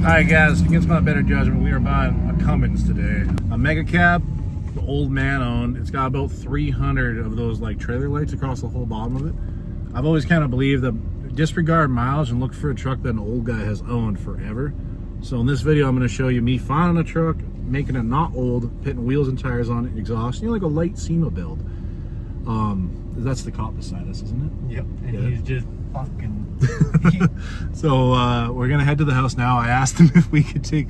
Alright guys, against my better judgment, we are buying a Cummins today. A mega cab, the old man owned. It's got about 300 of those like trailer lights across the whole bottom of it. I've always kind of believed that disregard mileage and look for a truck that an old guy has owned forever. So in this video, I'm going to show you me finding a truck, making it not old, putting wheels and tires on it, exhaust, like a light SEMA build. That's the cop beside us, isn't it? Yep, and yeah. He's just fucking... So we're gonna head to the house now. I asked him if we could take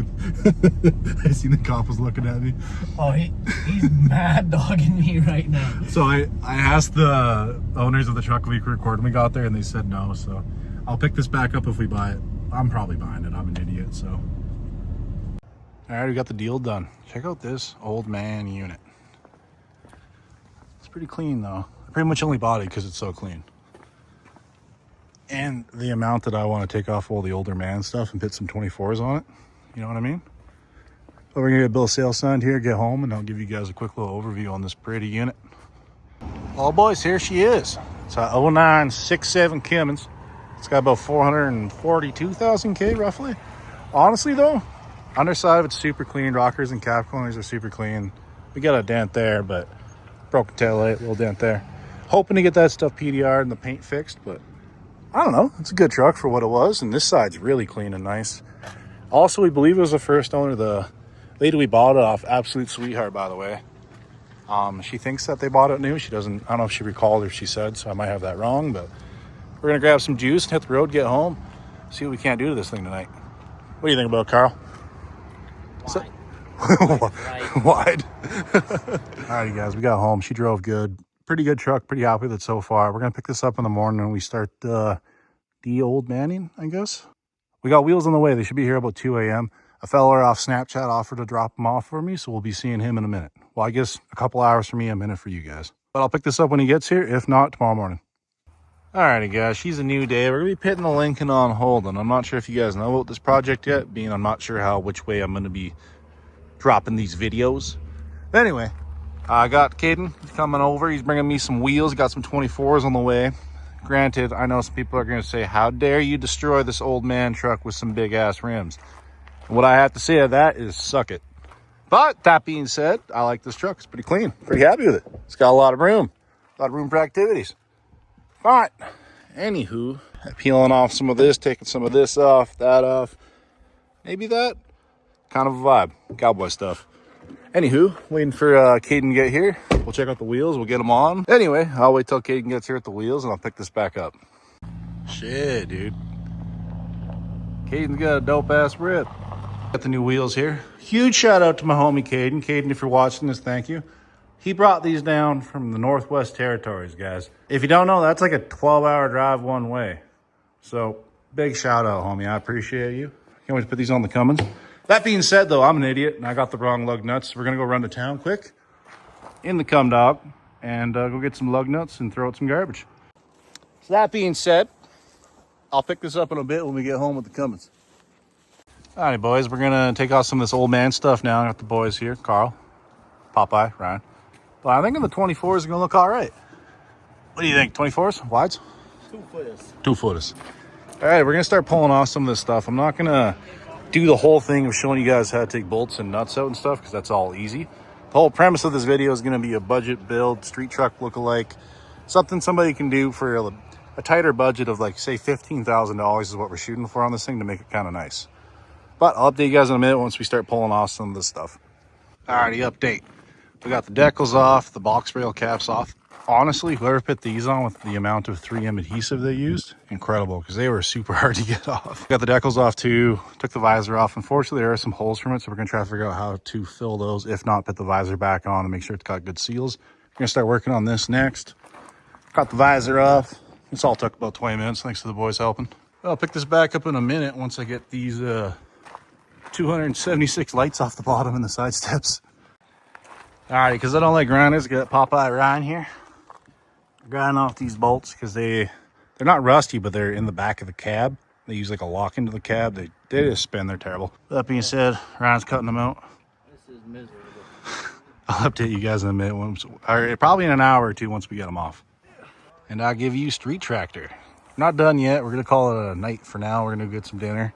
I seen the cop was looking at me. Oh, he's mad dogging me right now. So I asked the owners of the truck if we could record when we got there, and they said no. So I'll pick this back up if we buy it. I'm probably buying it. I'm an idiot. So all right, we got the deal done. Check out this old man unit. It's pretty clean though. I pretty much only bought it because it's so clean. And the amount that I want to take off all the older man stuff and put some 24s on it. You know what I mean? So we're going to get a bill of sale signed here, get home, and I'll give you guys a quick little overview on this pretty unit. Oh boys, here she is. It's a 0967 Cummins. It's got about 442,000 K roughly. Honestly though, underside of it's super clean. Rockers and cap corners are super clean. We got a dent there, but broken tail light, little dent there. Hoping to get that stuff PDR'd and the paint fixed, but I don't know. It's a good truck for what it was, and this side's really clean and nice. Also, we believe it was the first owner. The lady we bought it off, absolute sweetheart, by the way. She thinks that they bought it new. She doesn't. I don't know if she recalled or if she said, so I might have that wrong. But we're gonna grab some juice and hit the road, get home, see what we can't do to this thing tonight. What do you think about it, Carl? Wide. Wide. Alrighty, guys, we got home. She drove good. Pretty good truck, pretty happy with it so far. We're gonna pick this up in the morning and we start the old manning, I guess. We got wheels on the way. They should be here about 2 a.m. A fella off Snapchat offered to drop them off for me, so we'll be seeing him in a minute. Well, I guess a couple hours for me, a minute for you guys. But I'll pick this up when he gets here, if not tomorrow morning. Alrighty guys, she's a new day. We're gonna be putting the Lincoln on hold, and I'm not sure if you guys know about this project yet, being I'm not sure which way I'm gonna be dropping these videos. But anyway, I got Caden coming over. He's bringing me some wheels. Got some 24s on the way. Granted, I know some people are going to say, how dare you destroy this old man truck with some big ass rims? And what I have to say to that is suck it. But that being said, I like this truck. It's pretty clean. Pretty happy with it. It's got a lot of room. A lot of room for activities. But anywho, peeling off some of this, taking some of this off, that off. Maybe that. Kind of a vibe. Cowboy stuff. Anywho, waiting for Caden to get here. We'll check out the wheels. We'll get them on. Anyway, I'll wait till Caden gets here at the wheels and I'll pick this back up. Shit, dude. Caden's got a dope ass rip. Got the new wheels here. Huge shout out to my homie Caden. Caden, if you're watching this, thank you. He brought these down from the Northwest Territories, guys. If you don't know, that's like a 12-hour drive one way. So big shout out, homie. I appreciate you. Can't wait to put these on the Cummins. That being said, though, I'm an idiot and I got the wrong lug nuts. We're going to go run to town quick in the Cum Dog and go get some lug nuts and throw out some garbage. So that being said, I'll pick this up in a bit when we get home with the Cummins. All right, boys, we're going to take off some of this old man stuff now. I got the boys here, Carl, Popeye, Ryan. But I think the 24s are going to look all right. What do you think, 24s, wides? 2-footers. 2-footers. All right, we're going to start pulling off some of this stuff. I'm not going to do the whole thing of showing you guys how to take bolts and nuts out and stuff because that's all easy. The whole premise of this video is going to be a budget build, street truck lookalike, something somebody can do for a tighter budget of like say $15,000 is what we're shooting for on this thing to make it kind of nice. But I'll update you guys in a minute once we start pulling off some of this stuff. Alrighty, update. We got the decals off, the box rail caps off. Honestly, whoever put these on with the amount of 3M adhesive they used, incredible, because they were super hard to get off. Got the decals off too, took the visor off. Unfortunately, there are some holes from it, so we're gonna try to figure out how to fill those. If not, put the visor back on and make sure it's got good seals. We're gonna start working on this next. Got the visor off. This all took about 20 minutes, thanks to the boys helping. I'll pick this back up in a minute once I get these 276 lights off the bottom and the side steps. All right, because I don't like grinders, got Popeye Ryan here. Grinding off these bolts because they're not rusty, but they're in the back of the cab. They use like a lock into the cab. They just spin. They're terrible. That being said, Ryan's cutting them out. This is miserable. I'll update you guys in a minute, or probably in an hour or two once we get them off. And I'll give you Street Tractor. Not done yet. We're gonna call it a night for now. We're gonna get some dinner.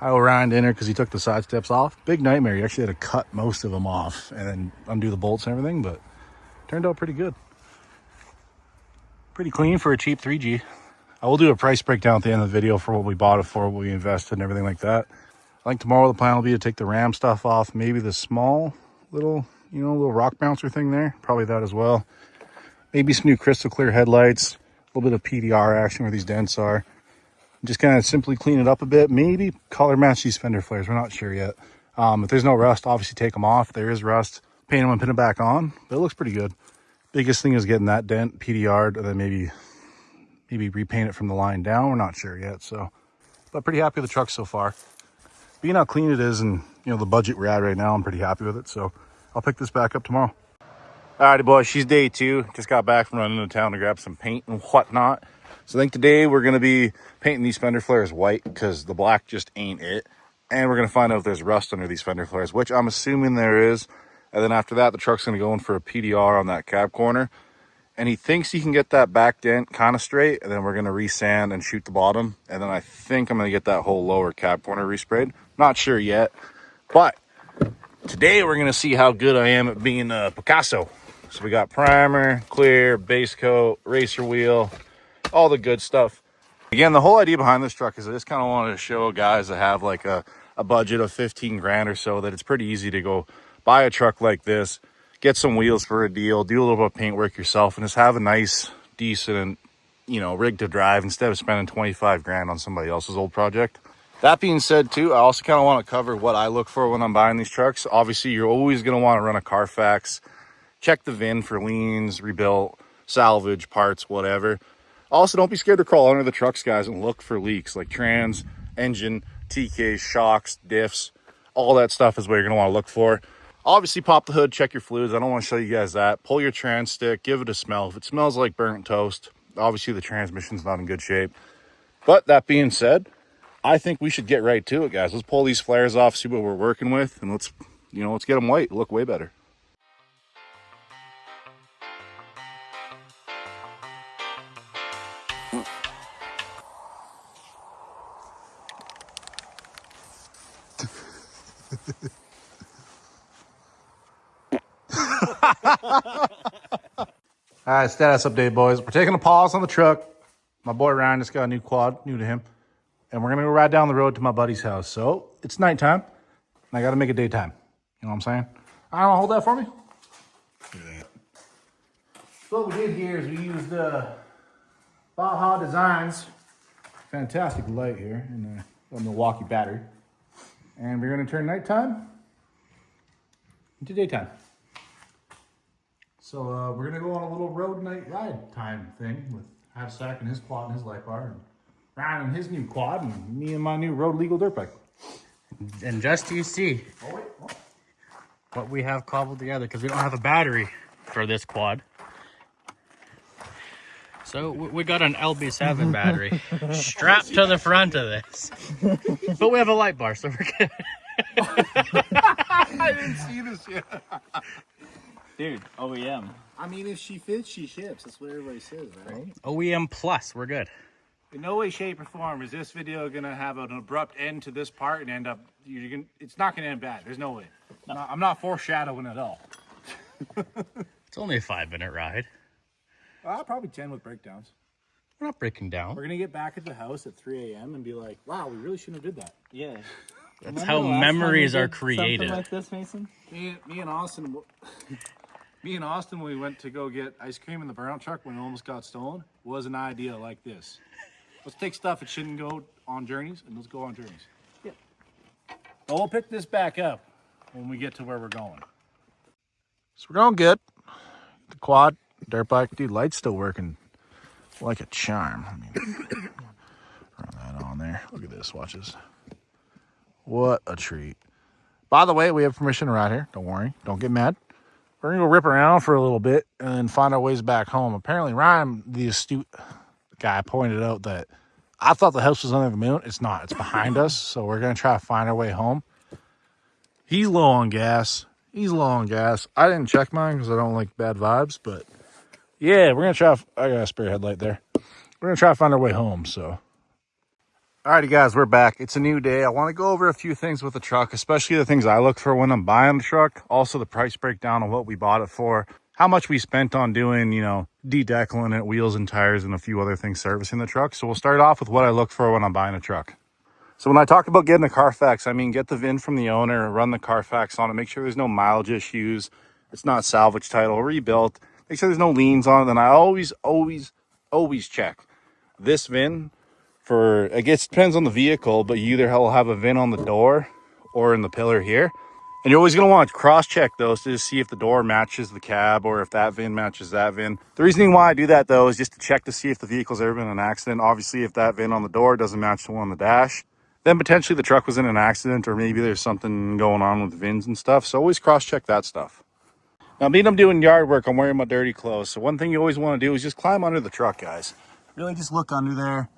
I owe Ryan dinner because he took the side steps off. Big nightmare. He actually had to cut most of them off and then undo the bolts and everything, but turned out pretty good. Pretty clean for a cheap 3G. I will do a price breakdown at the end of the video for what we bought it for, what we invested and everything like that. I think tomorrow the plan will be to take the ram stuff off, maybe the small little, little rock bouncer thing there. Probably that as well. Maybe some new crystal clear headlights, a little bit of PDR action where these dents are. Just kind of simply clean it up a bit. Maybe color match these fender flares. We're not sure yet. If there's no rust, obviously take them off. If there is rust, paint them and put them back on. But it looks pretty good. Biggest thing is getting that dent PDR'd and then maybe repaint it from the line down. We're not sure yet. So, but pretty happy with the truck so far. Being how clean it is and the budget we're at right now, I'm pretty happy with it. So I'll pick this back up tomorrow. Alrighty, boys, she's day 2. Just got back from running into town to grab some paint and whatnot. So I think today we're going to be painting these fender flares white because the black just ain't it. And we're going to find out if there's rust under these fender flares, which I'm assuming there is. And then after that, the truck's going to go in for a PDR on that cab corner. And he thinks he can get that back dent kind of straight. And then we're going to resand and shoot the bottom. And then I think I'm going to get that whole lower cab corner resprayed. Not sure yet. But today we're going to see how good I am at being a Picasso. So we got primer, clear, base coat, racer wheel, all the good stuff. Again, the whole idea behind this truck is I just kind of wanted to show guys that have like a budget of 15 grand or so that it's pretty easy to go buy a truck like this, get some wheels for a deal, do a little bit of paint work yourself, and just have a nice, decent, rig to drive instead of spending 25 grand on somebody else's old project. That being said, too, I also kind of want to cover what I look for when I'm buying these trucks. Obviously, you're always going to want to run a Carfax. Check the VIN for liens, rebuilt, salvage, parts, whatever. Also, don't be scared to crawl under the trucks, guys, and look for leaks like trans, engine, TKs, shocks, diffs. All that stuff is what you're going to want to look for. Obviously, pop the hood, check your fluids. I don't want to show you guys that. Pull your trans stick, give it a smell. If it smells like burnt toast, obviously the transmission's not in good shape. But that being said, I think we should get right to it, guys. Let's pull these flares off, see what we're working with, and let's get them white. Look way better. All right, status update, boys. We're taking a pause on the truck. My boy Ryan just got a new quad, new to him. And we're going to go ride down the road to my buddy's house. So it's nighttime, and I got to make it daytime. You know what I'm saying? I don't know, hold that for me. Look at that. So what we did here is we used Baja Designs. Fantastic light here in the Milwaukee battery. And we're going to turn nighttime into daytime. So we're going to go on a little road night ride time thing with Havsack and his quad and his light bar, and Ryan and his new quad, and me and my new road legal dirt bike. And just you see what we have cobbled together, because we don't have a battery for this quad. So we got an LB7 battery strapped to the front of this. But we have a light bar, so we're good. I didn't see this yet. Dude, OEM. I mean, if she fits, she ships. That's what everybody says, right? OEM plus, we're good. In no way, shape, or form is this video gonna have an abrupt end to this part and end up. It's not gonna end bad. There's no way. No. I'm not foreshadowing at all. It's only a 5-minute ride. Probably 10 with breakdowns. We're not breaking down. We're going to get back at the house at 3 a.m. and be like, wow, we really shouldn't have did that. Yeah. That's how memories are created. Something like this, Mason? Me and Austin, when we went to go get ice cream in the burnout truck when it almost got stolen, was an idea like this. Let's take stuff that shouldn't go on journeys, and let's go on journeys. Yeah. But we'll pick this back up when we get to where we're going. So we're going good. The quad, dirt bike, dude, light's still working like a charm. I mean, run that on there. Look at this, watch this. What a treat. By the way, we have permission to ride here. Don't worry, don't get mad. We're gonna go rip around for a little bit and then find our ways back home. Apparently, Ryan, the astute guy, pointed out that I thought the house was under the moon. It's not. It's behind us. So we're gonna try to find our way home. He's low on gas. I didn't check mine because I don't like bad vibes, but yeah, we're gonna try. I got a spare headlight there. We're gonna try to find our way home. So, all Alrighty guys, we're back. It's a new day. I want to go over a few things with the truck, especially the things I look for when I'm buying the truck. Also the price breakdown of what we bought it for, how much we spent on doing, you know, de-decaling it, wheels and tires, and a few other things servicing the truck. So we'll start off with what I look for when I'm buying a truck. So when I talk about getting a Carfax, I mean get the VIN from the owner, run the Carfax on it, make sure there's no mileage issues, it's not salvage title, rebuilt, make sure there's no liens on it. Then I always check this VIN for, I guess it depends on the vehicle, but you either will have a VIN on the door or in the pillar here. And you're always going to want to cross-check those to just see if the door matches the cab or if that VIN matches that VIN. The reasoning why I do that, though, is just to check to see if the vehicle's ever been in an accident. Obviously, if that VIN on the door doesn't match the one on the dash, then potentially the truck was in an accident or maybe there's something going on with VINs and stuff. So always cross-check that stuff. Now, being I'm doing yard work, I'm wearing my dirty clothes. So one thing you always want to do is just climb under the truck, guys. Really just look under there.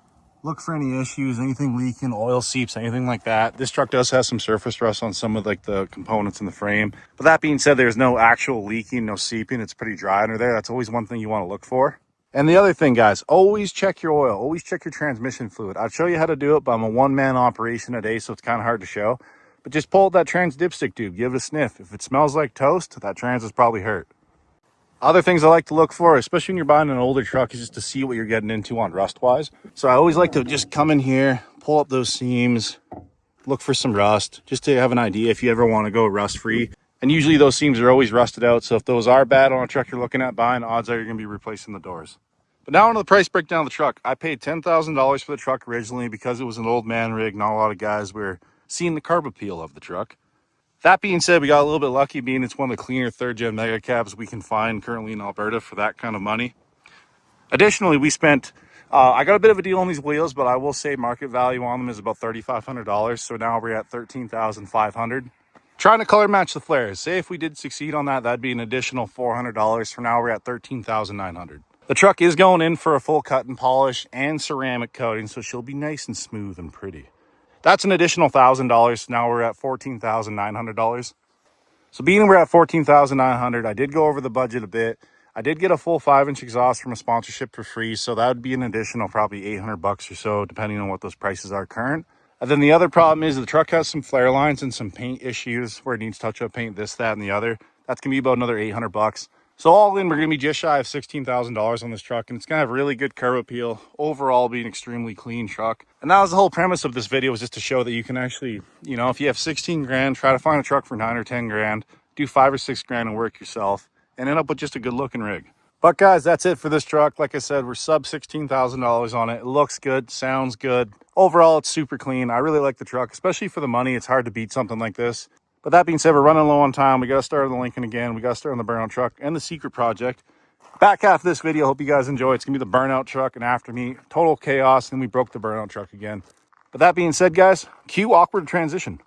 Look for any issues, anything leaking, oil seeps, anything like that. This truck does have some surface rust on some of like the components in the frame. But that being said, there's no actual leaking, no seeping. It's pretty dry under there. That's always one thing you want to look for. And the other thing, guys, always check your oil. Always check your transmission fluid. I'll show you how to do it, but I'm a one-man operation a day, so it's kind of hard to show. But just pull out that trans dipstick tube, give it a sniff. If it smells like toast, that trans is probably hurt. Other things I like to look for, especially when you're buying an older truck, is just to see what you're getting into on rust-wise. So I always like to just come in here, pull up those seams, look for some rust, just to have an idea if you ever want to go rust-free. And usually those seams are always rusted out, so if those are bad on a truck you're looking at buying, odds are you're going to be replacing the doors. But now on to the price breakdown of the truck. I paid $10,000 for the truck originally because it was an old man rig. Not a lot of guys were seeing the curb appeal of the truck. That being said, we got a little bit lucky being it's one of the cleaner third-gen mega cabs we can find currently in Alberta for that kind of money. Additionally, we spent, I got a bit of a deal on these wheels, but I will say market value on them is about $3,500. So now we're at $13,500. Trying to color match the flares. Say if we did succeed on that, that'd be an additional $400. For now, we're at $13,900. The truck is going in for a full cut and polish and ceramic coating, so she'll be nice and smooth and pretty. That's an additional $1,000. Now we're at $14,900. So being we're at $14,900, I did go over the budget a bit. I did get a full 5-inch exhaust from a sponsorship for free. So that would be an additional probably $800 or so, depending on what those prices are current. And then the other problem is the truck has some flare lines and some paint issues where it needs touch-up paint, this, that, and the other. That's going to be about another $800. So all in, we're going to be just shy of $16,000 on this truck, and it's going to have really good curb appeal. Overall, be an extremely clean truck. And that was the whole premise of this video, was just to show that you can actually, you know, if you have 16 grand, try to find a truck for 9 or 10 grand, do 5 or 6 grand and work yourself, and end up with just a good looking rig. But guys, that's it for this truck. Like I said, we're sub $16,000 on it. It looks good, sounds good. Overall, it's super clean. I really like the truck, especially for the money. It's hard to beat something like this. But that being said, we're running low on time. We got to start on the Lincoln again. We got to start on the Burnout truck and the secret project. Back half of this video, hope you guys enjoy. It's going to be the Burnout truck and after me, total chaos. And we broke the Burnout truck again. But that being said, guys, cue awkward transition.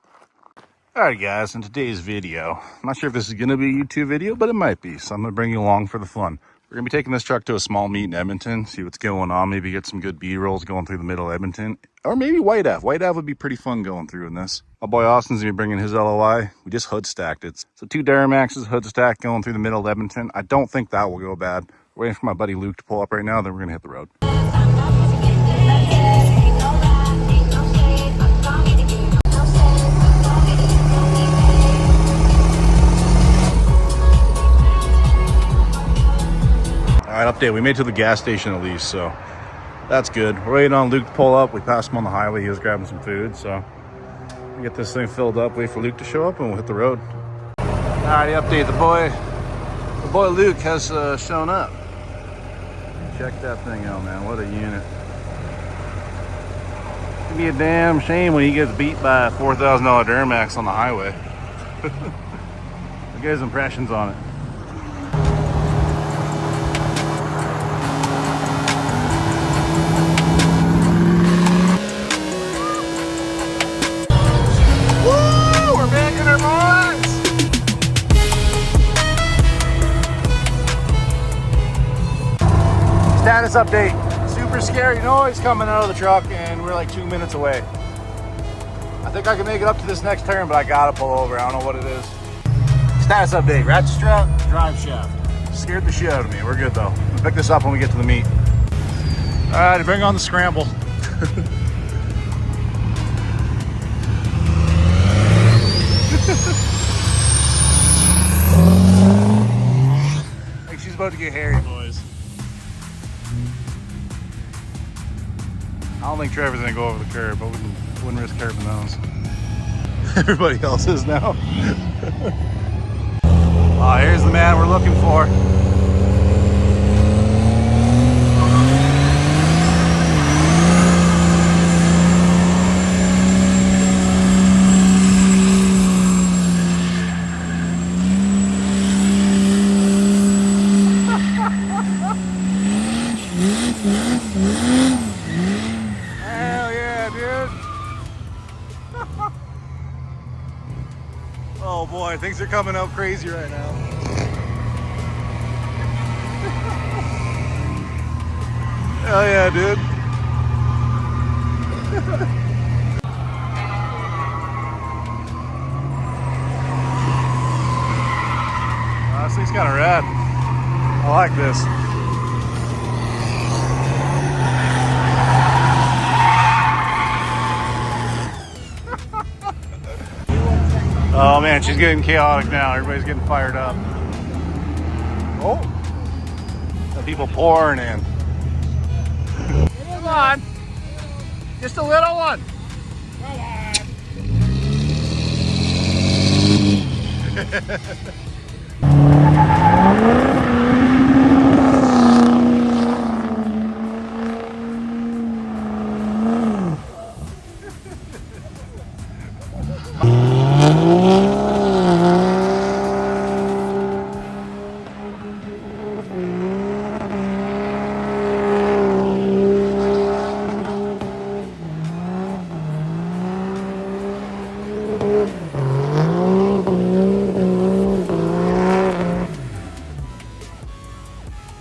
Alright guys, in today's video, I'm not sure if this is going to be a YouTube video, but it might be. So I'm going to bring you along for the fun. We're going to be taking this truck to a small meet in Edmonton, see what's going on, maybe get some good B-rolls going through the middle of Edmonton. Or maybe White Ave. White Ave would be pretty fun going through in this. My boy Austin's going to be bringing his LOI. We just hood stacked it. So 2 Duramaxes, hood stack going through the middle of Edmonton. I don't think that will go bad. We're waiting for my buddy Luke to pull up right now, then we're going to hit the road. All right, update. We made it to the gas station at least, so that's good. We're waiting on Luke to pull up. We passed him on the highway. He was grabbing some food, so we get this thing filled up, wait for Luke to show up, and we'll hit the road. All right, update. The boy Luke has shown up. Check that thing out, man. What a unit. It'd be a damn shame when he gets beat by a $4,000 Duramax on the highway. Look at his impressions on it. Status update. Super scary noise coming out of the truck, and we're like 2 minutes away. I think I can make it up to this next turn, but I gotta pull over. I don't know what it is. Status update. Ratchet strap, drive shaft. Scared the shit out of me. We're good though. We'll pick this up when we get to the meet. All right, bring on the scramble. about to get hairy, boys. I don't think Trevor's gonna go over the curb, but we wouldn't risk curbing those. Everybody else is now. Oh, here's the man we're looking for. Hell yeah, dude. Oh boy, things are coming up crazy right now. Hell yeah, dude. This thing's kind of rad. I like this. Oh man, she's getting chaotic now. Everybody's getting fired up. Oh, got people pouring in. Come on, just a little one. Come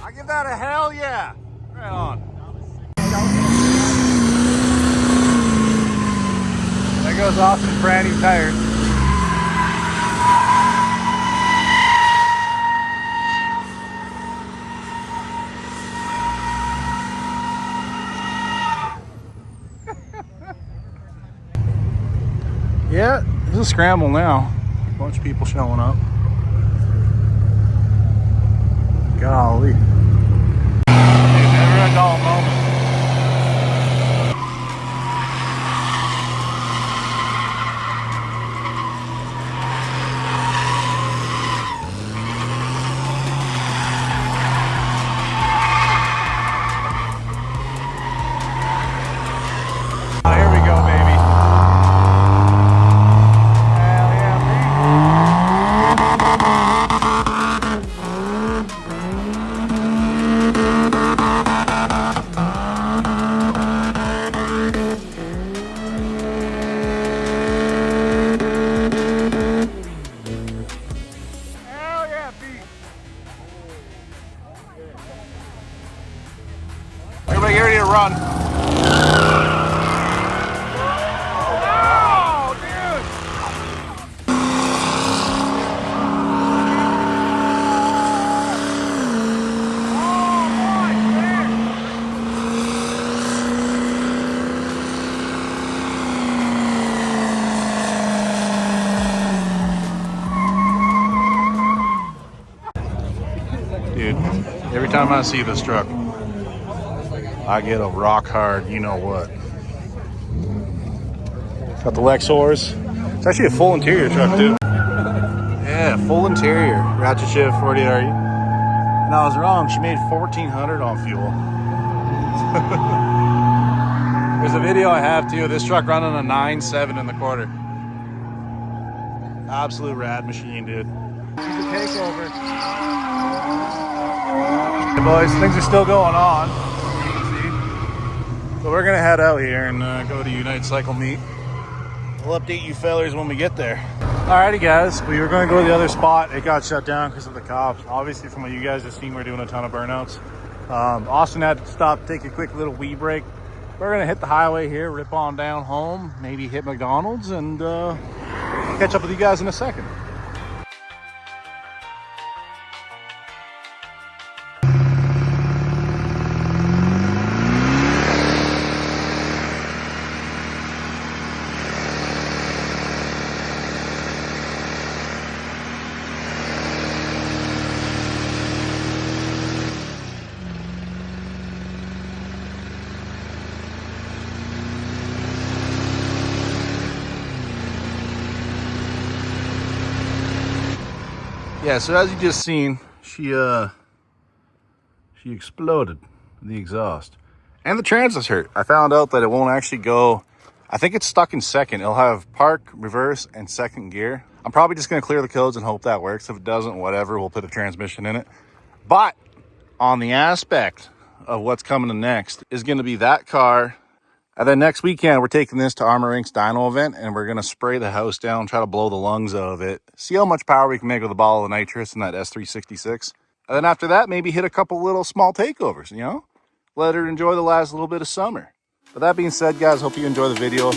I give that a hell yeah. Right on. There goes Austin's brand new tires. Yeah, it's a scramble now. A bunch of people showing up. Golly. Never a dull moment. Here we go, baby. Hell yeah, hell yeah, Pete. Everybody get ready to run. Oh, dude. Dude, every time I see this truck, I get a rock hard, you know what. Got the Lexors. It's actually a full interior truck too. Yeah, full interior. Ratchet shift 48RE. And I was wrong, she made 1,400 on fuel. There's a video I have too of this truck running a 9.7 in the quarter. Absolute rad machine, dude. She's a takeover. Hey boys, things are still going on. You can see. So we're gonna head out here and go to United Cycle Meet. We'll update you fellers when we get there. Alrighty guys, we were gonna go to the other spot. It got shut down because of the cops. Obviously from what you guys have seen, we're doing a ton of burnouts. Austin had to stop, take a quick little wee break. We're gonna hit the highway here, rip on down home, maybe hit McDonald's, and catch up with you guys in a second. Yeah, so as you just seen, she exploded the exhaust. And the transit's hurt. I found out that it won't actually go, I think it's stuck in second. It'll have park, reverse, and second gear. I'm probably just gonna clear the codes and hope that works. If it doesn't, whatever, we'll put a transmission in it. But on the aspect of what's coming next is gonna be that car. And then next weekend, we're taking this to Armor Inc.'s dyno event, and we're gonna spray the house down, try to blow the lungs out of it, see how much power we can make with a bottle of nitrous in that S366. And then after that, maybe hit a couple little small takeovers, you know? Let her enjoy the last little bit of summer. But that being said, guys, hope you enjoy the video.